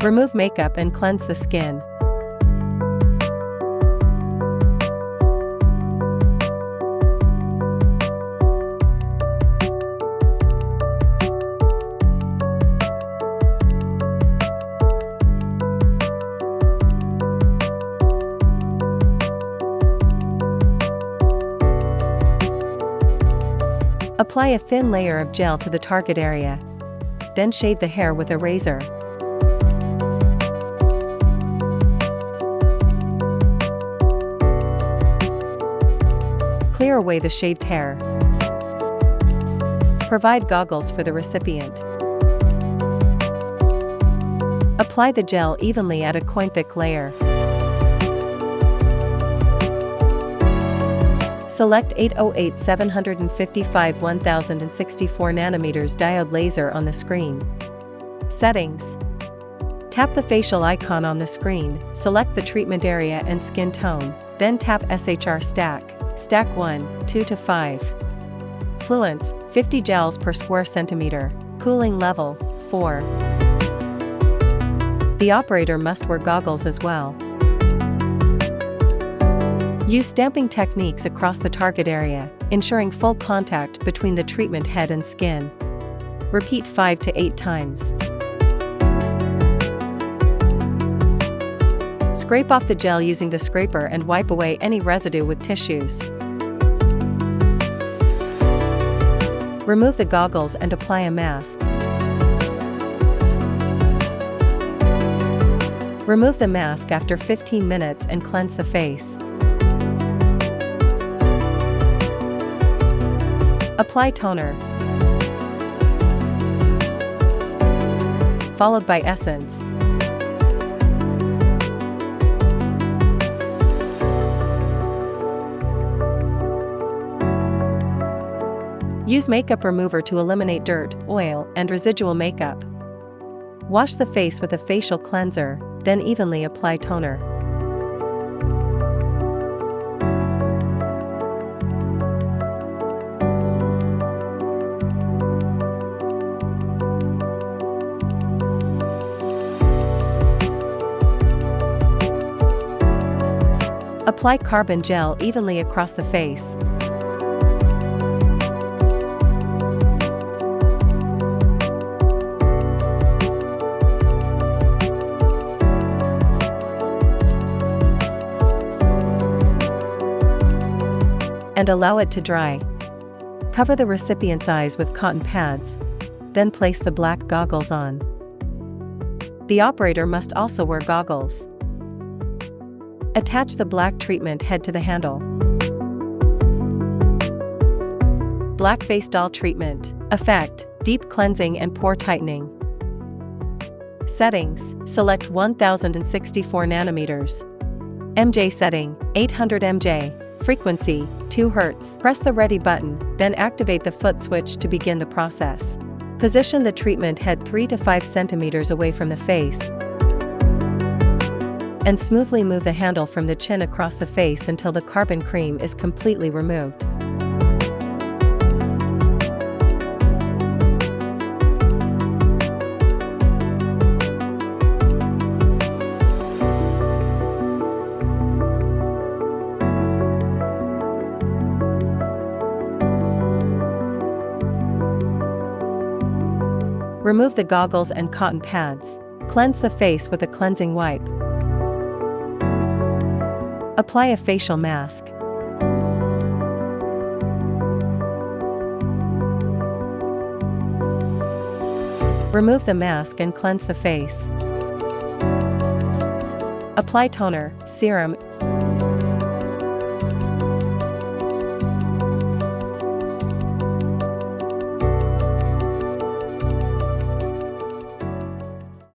Remove makeup and cleanse the skin. Apply a thin layer of gel to the target area. Then shave the hair with a razor. Clear away the shaved hair. Provide goggles for the recipient. Apply the gel evenly at a coin-thick layer. Select 808-755 1064 nanometers diode laser on the screen. Settings. Tap the facial icon on the screen, select the treatment area and skin tone, then tap SHR stack, stack 1, 2 to 5. Fluence, 50 gels per square centimeter. Cooling level, 4. The operator must wear goggles as well. Use stamping techniques across the target area, ensuring full contact between the treatment head and skin. Repeat 5 to 8 times. Scrape off the gel using the scraper and wipe away any residue with tissues. Remove the goggles and apply a mask. Remove the mask after 15 minutes and cleanse the face. Apply toner, followed by essence. Use makeup remover to eliminate dirt, oil, and residual makeup. Wash the face with a facial cleanser, then evenly apply toner. Apply carbon gel evenly across the face. And allow it to dry. Cover the recipient's eyes with cotton pads, then place the black goggles on. The operator must also wear goggles. Attach the black treatment head to the handle. Black face doll treatment. Effect: deep cleansing and pore tightening. Settings: select 1064 nanometers. MJ setting: 800 MJ. Frequency: 2 Hz. Press the ready button, then activate the foot switch to begin the process. Position the treatment head 3 to 5 centimeters away from the face. And smoothly move the handle from the chin across the face until the carbon cream is completely removed. Remove the goggles and cotton pads. Cleanse the face with a cleansing wipe. Apply a facial mask. Remove the mask and cleanse the face. Apply toner, serum,